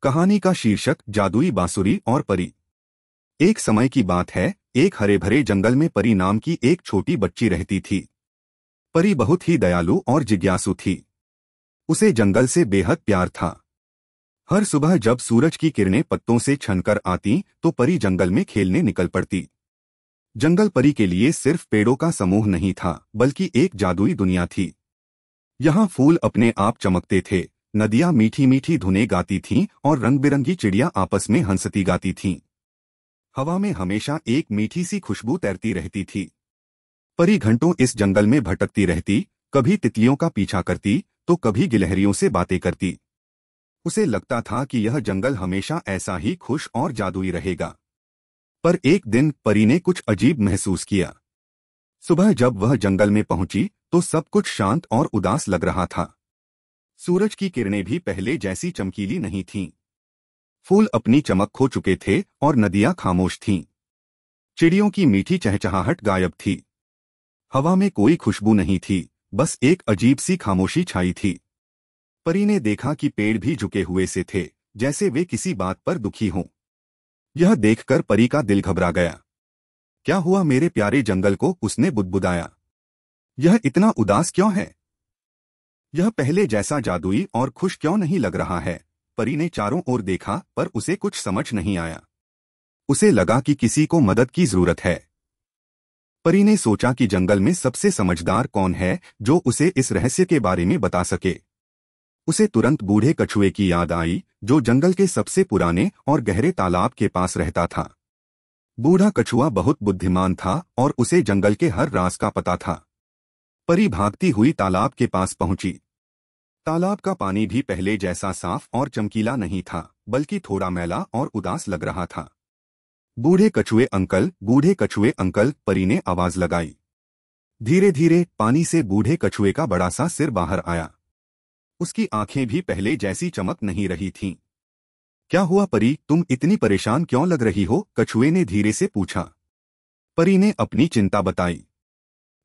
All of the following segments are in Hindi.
कहानी का शीर्षक जादुई बांसुरी और परी। एक समय की बात है, एक हरे भरे जंगल में परी नाम की एक छोटी बच्ची रहती थी। परी बहुत ही दयालु और जिज्ञासु थी। उसे जंगल से बेहद प्यार था। हर सुबह जब सूरज की किरणें पत्तों से छनकर आती तो परी जंगल में खेलने निकल पड़ती। जंगल परी के लिए सिर्फ पेड़ों का समूह नहीं था, बल्कि एक जादुई दुनिया थी। यहाँ फूल अपने आप चमकते थे, नदियां मीठी मीठी धुनें गाती थीं और रंग बिरंगी चिड़ियां आपस में हंसती गाती थीं। हवा में हमेशा एक मीठी सी खुशबू तैरती रहती थी। परी घंटों इस जंगल में भटकती रहती, कभी तितलियों का पीछा करती तो कभी गिलहरियों से बातें करती। उसे लगता था कि यह जंगल हमेशा ऐसा ही खुश और जादुई रहेगा। पर एक दिन परी ने कुछ अजीब महसूस किया। सुबह जब वह जंगल में पहुंची तो सब कुछ शांत और उदास लग रहा था। सूरज की किरणें भी पहले जैसी चमकीली नहीं थीं। फूल अपनी चमक खो चुके थे और नदियां खामोश थीं। चिड़ियों की मीठी चहचहाहट गायब थी। हवा में कोई खुशबू नहीं थी, बस एक अजीब सी खामोशी छाई थी। परी ने देखा कि पेड़ भी झुके हुए से थे, जैसे वे किसी बात पर दुखी हों। यह देखकर परी का दिल घबरा गया। क्या हुआ मेरे प्यारे जंगल को, उसने बुदबुदाया। यह इतना उदास क्यों है? यह पहले जैसा जादुई और खुश क्यों नहीं लग रहा है? परी ने चारों ओर देखा पर उसे कुछ समझ नहीं आया। उसे लगा कि किसी को मदद की जरूरत है। परी ने सोचा कि जंगल में सबसे समझदार कौन है जो उसे इस रहस्य के बारे में बता सके। उसे तुरंत बूढ़े कछुए की याद आई, जो जंगल के सबसे पुराने और गहरे तालाब के पास रहता था। बूढ़ा कछुआ बहुत बुद्धिमान था और उसे जंगल के हर राज का पता था। परी भागती हुई तालाब के पास पहुंची। तालाब का पानी भी पहले जैसा साफ और चमकीला नहीं था, बल्कि थोड़ा मैला और उदास लग रहा था। बूढ़े कछुए अंकल, परी ने आवाज लगाई। धीरे धीरे पानी से बूढ़े कछुए का बड़ा सा सिर बाहर आया। उसकी आंखें भी पहले जैसी चमक नहीं रही थीं। क्या हुआ परी, तुम इतनी परेशान क्यों लग रही हो? कछुए ने धीरे से पूछा। परी ने अपनी चिंता बताई।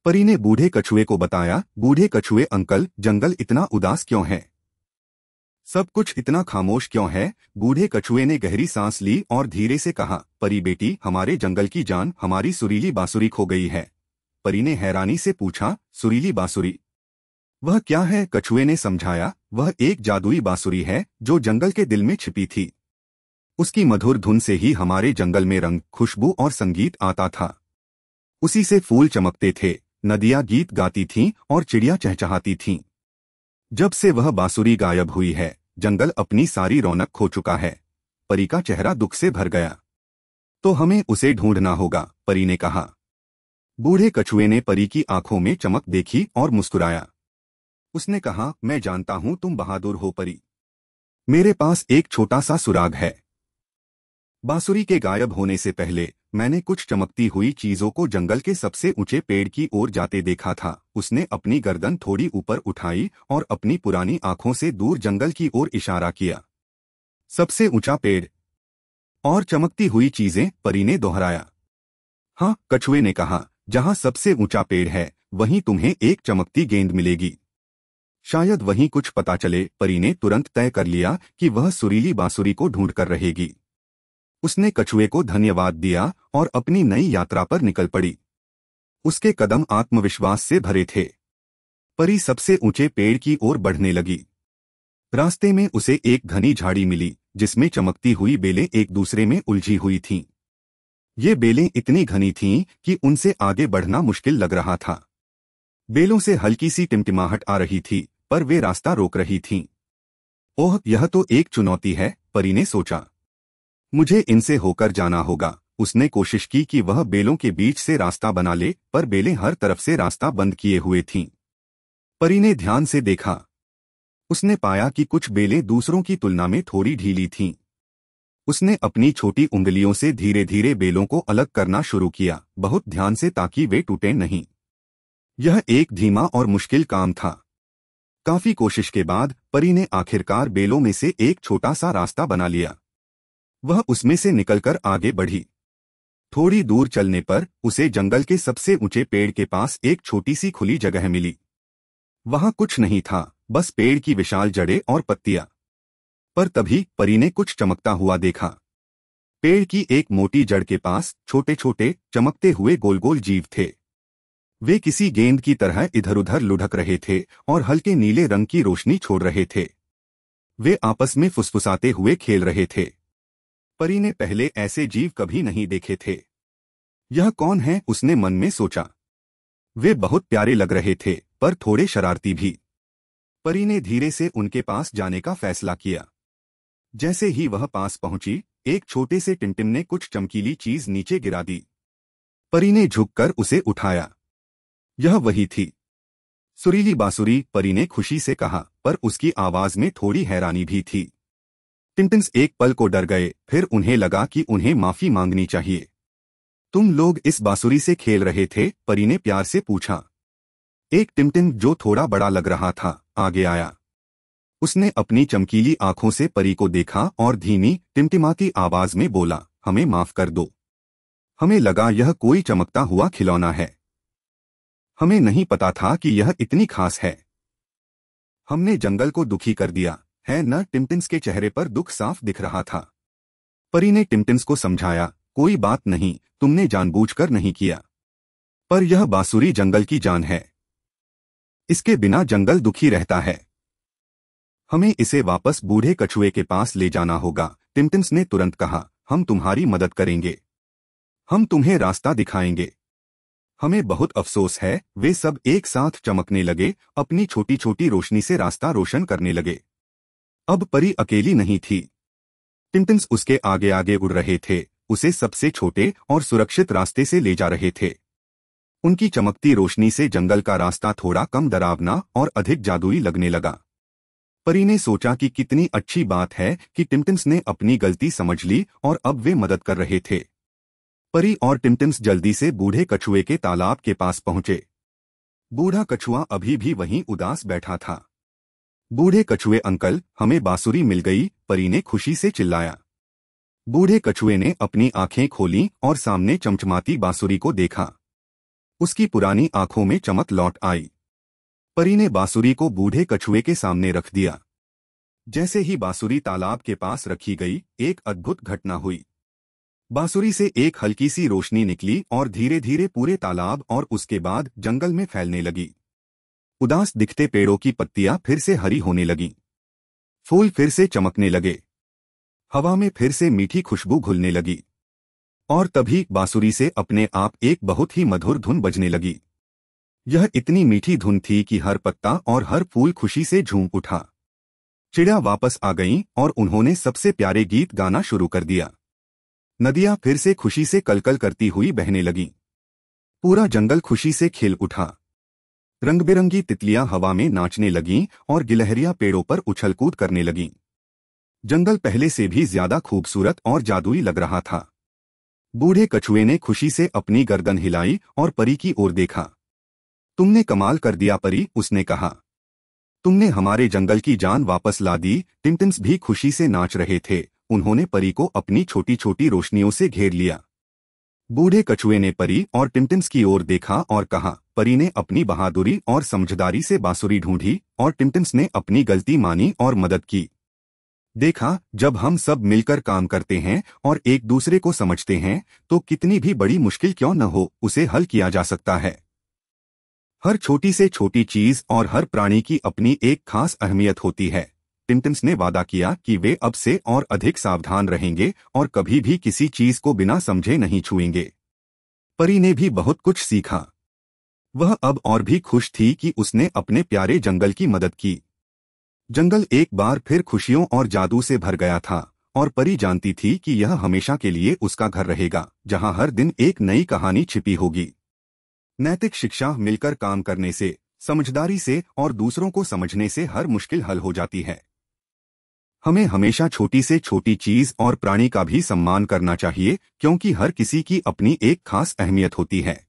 परी ने बूढ़े कछुए को बताया, बूढ़े कछुए अंकल, जंगल इतना उदास क्यों है? सब कुछ इतना खामोश क्यों है? बूढ़े कछुए ने गहरी सांस ली और धीरे से कहा, परी बेटी, हमारे जंगल की जान, हमारी सुरीली बांसुरी खो गई है। परी ने हैरानी से पूछा, सुरीली बांसुरी? वह क्या है? कछुए ने समझाया, वह एक जादुई बांसुरी है जो जंगल के दिल में छिपी थी। उसकी मधुर धुन से ही हमारे जंगल में रंग, खुशबू और संगीत आता था। उसी से फूल चमकते थे, नदियां गीत गाती थीं और चिड़ियां चहचहाती थीं। जब से वह बांसुरी गायब हुई है, जंगल अपनी सारी रौनक खो चुका है। परी का चेहरा दुख से भर गया। तो हमें उसे ढूंढना होगा, परी ने कहा। बूढ़े कछुए ने परी की आंखों में चमक देखी और मुस्कुराया। उसने कहा, मैं जानता हूं तुम बहादुर हो परी। मेरे पास एक छोटा सा सुराग है। बांसुरी के गायब होने से पहले मैंने कुछ चमकती हुई चीजों को जंगल के सबसे ऊंचे पेड़ की ओर जाते देखा था। उसने अपनी गर्दन थोड़ी ऊपर उठाई और अपनी पुरानी आंखों से दूर जंगल की ओर इशारा किया। सबसे ऊंचा पेड़ और चमकती हुई चीजें, परी ने दोहराया। हाँ, कछुए ने कहा, जहां सबसे ऊंचा पेड़ है वहीं तुम्हें एक चमकती गेंद मिलेगी। शायद वहीं कुछ पता चले। परी ने तुरंत तय कर लिया कि वह सुरीली बांसुरी को ढूंढकर रहेगी। उसने कछुए को धन्यवाद दिया और अपनी नई यात्रा पर निकल पड़ी। उसके कदम आत्मविश्वास से भरे थे। परी सबसे ऊंचे पेड़ की ओर बढ़ने लगी। रास्ते में उसे एक घनी झाड़ी मिली, जिसमें चमकती हुई बेलें एक दूसरे में उलझी हुई थीं। ये बेलें इतनी घनी थीं कि उनसे आगे बढ़ना मुश्किल लग रहा था। बेलों से हल्की सी टिमटिमाहट आ रही थी, पर वे रास्ता रोक रही थीं। ओह, यह तो एक चुनौती है, परी ने सोचा। मुझे इनसे होकर जाना होगा। उसने कोशिश की कि वह बेलों के बीच से रास्ता बना ले, पर बेलें हर तरफ से रास्ता बंद किए हुए थीं। परी ने ध्यान से देखा। उसने पाया कि कुछ बेलें दूसरों की तुलना में थोड़ी ढीली थीं। उसने अपनी छोटी उंगलियों से धीरे धीरे बेलों को अलग करना शुरू किया, बहुत ध्यान से, ताकि वे टूटें नहीं। यह एक धीमा और मुश्किल काम था। काफी कोशिश के बाद परी ने आखिरकार बेलों में से एक छोटा सा रास्ता बना लिया। वह उसमें से निकलकर आगे बढ़ी। थोड़ी दूर चलने पर उसे जंगल के सबसे ऊंचे पेड़ के पास एक छोटी सी खुली जगह मिली। वहां कुछ नहीं था, बस पेड़ की विशाल जड़ें और पत्तियां। पर तभी परी ने कुछ चमकता हुआ देखा। पेड़ की एक मोटी जड़ के पास छोटे छोटे चमकते हुए गोल गोल जीव थे। वे किसी गेंद की तरह इधर उधर लुढ़क रहे थे और हल्के नीले रंग की रोशनी छोड़ रहे थे। वे आपस में फुसफुसाते हुए खेल रहे थे। परी ने पहले ऐसे जीव कभी नहीं देखे थे। यह कौन है, उसने मन में सोचा। वे बहुत प्यारे लग रहे थे, पर थोड़े शरारती भी। परी ने धीरे से उनके पास जाने का फैसला किया। जैसे ही वह पास पहुंची, एक छोटे से टिमटिम ने कुछ चमकीली चीज नीचे गिरा दी। परी ने झुककर उसे उठाया। यह वही थी, सुरीली बांसुरी, परी ने खुशी से कहा, पर उसकी आवाज में थोड़ी हैरानी भी थी। टिमटिम्स एक पल को डर गए, फिर उन्हें लगा कि उन्हें माफी मांगनी चाहिए। तुम लोग इस बांसुरी से खेल रहे थे? परी ने प्यार से पूछा। एक टिमटिम जो थोड़ा बड़ा लग रहा था आगे आया। उसने अपनी चमकीली आंखों से परी को देखा और धीमी टिमटिमाती आवाज में बोला, हमें माफ कर दो। हमें लगा यह कोई चमकता हुआ खिलौना है। हमें नहीं पता था कि यह इतनी खास है। हमने जंगल को दुखी कर दिया है न? टिमटिम्स के चेहरे पर दुख साफ दिख रहा था। परी ने टिमटिम्स को समझाया, कोई बात नहीं, तुमने जानबूझकर नहीं किया। पर यह बांसुरी जंगल की जान है। इसके बिना जंगल दुखी रहता है। हमें इसे वापस बूढ़े कछुए के पास ले जाना होगा। टिमटिम्स ने तुरंत कहा, हम तुम्हारी मदद करेंगे। हम तुम्हें रास्ता दिखाएंगे। हमें बहुत अफसोस है। वे सब एक साथ चमकने लगे, अपनी छोटी छोटी रोशनी से रास्ता रोशन करने लगे। अब परी अकेली नहीं थी। टिमटिम्स उसके आगे आगे उड़ रहे थे, उसे सबसे छोटे और सुरक्षित रास्ते से ले जा रहे थे। उनकी चमकती रोशनी से जंगल का रास्ता थोड़ा कम डरावना और अधिक जादुई लगने लगा। परी ने सोचा कि कितनी अच्छी बात है कि टिमटिम्स ने अपनी गलती समझ ली और अब वे मदद कर रहे थे। परी और टिमटिम्स जल्दी से बूढ़े कछुए के तालाब के पास पहुंचे। बूढ़ा कछुआ अभी भी वहीं उदास बैठा था। बूढ़े कछुए अंकल, हमें बांसुरी मिल गई, परी ने खुशी से चिल्लाया। बूढ़े कछुए ने अपनी आंखें खोलीं और सामने चमचमाती बांसुरी को देखा। उसकी पुरानी आंखों में चमक लौट आई। परी ने बांसुरी को बूढ़े कछुए के सामने रख दिया। जैसे ही बांसुरी तालाब के पास रखी गई, एक अद्भुत घटना हुई। बांसुरी से एक हल्की सी रोशनी निकली और धीरे धीरे पूरे तालाब और उसके बाद जंगल में फैलने लगी। उदास दिखते पेड़ों की पत्तियां फिर से हरी होने लगीं। फूल फिर से चमकने लगे। हवा में फिर से मीठी खुशबू घुलने लगी। और तभी बांसुरी से अपने आप एक बहुत ही मधुर धुन बजने लगी। यह इतनी मीठी धुन थी कि हर पत्ता और हर फूल खुशी से झूम उठा। चिड़िया वापस आ गईं और उन्होंने सबसे प्यारे गीत गाना शुरू कर दिया। नदियां फिर से खुशी से कलकल करती हुई बहने लगीं। पूरा जंगल खुशी से खिल उठा। रंग बिरंगी तितलियां हवा में नाचने लगीं और गिलहरियां पेड़ों पर उछल-कूद करने लगीं। जंगल पहले से भी ज्यादा खूबसूरत और जादुई लग रहा था। बूढ़े कछुए ने खुशी से अपनी गर्दन हिलाई और परी की ओर देखा। तुमने कमाल कर दिया परी, उसने कहा। तुमने हमारे जंगल की जान वापस ला दी। टिमटिम्स भी खुशी से नाच रहे थे। उन्होंने परी को अपनी छोटी छोटी रोशनियों से घेर लिया। बूढ़े कछुए ने परी और टिमटिम्स की ओर देखा और कहा। परी ने अपनी बहादुरी और समझदारी से बांसुरी ढूंढी और टिमटिम्स ने अपनी गलती मानी और मदद की। देखा, जब हम सब मिलकर काम करते हैं और एक दूसरे को समझते हैं, तो कितनी भी बड़ी मुश्किल क्यों न हो, उसे हल किया जा सकता है। हर छोटी से छोटी चीज और हर प्राणी की अपनी एक खास अहमियत होती है। टिमटिम्स ने वादा किया कि वे अब से और अधिक सावधान रहेंगे और कभी भी किसी चीज को बिना समझे नहीं छुएंगे। परी ने भी बहुत कुछ सीखा। वह अब और भी खुश थी कि उसने अपने प्यारे जंगल की मदद की। जंगल एक बार फिर खुशियों और जादू से भर गया था और परी जानती थी कि यह हमेशा के लिए उसका घर रहेगा, जहां हर दिन एक नई कहानी छिपी होगी। नैतिक शिक्षा, मिलकर काम करने से, समझदारी से और दूसरों को समझने से हर मुश्किल हल हो जाती है। हमें हमेशा छोटी से छोटी चीज और प्राणी का भी सम्मान करना चाहिए, क्योंकि हर किसी की अपनी एक खास अहमियत होती है।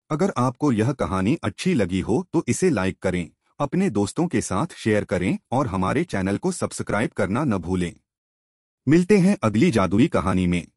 अगर आपको यह कहानी अच्छी लगी हो तो इसे लाइक करें, अपने दोस्तों के साथ शेयर करें और हमारे चैनल को सब्सक्राइब करना न भूलें। मिलते हैं अगली जादुई कहानी में।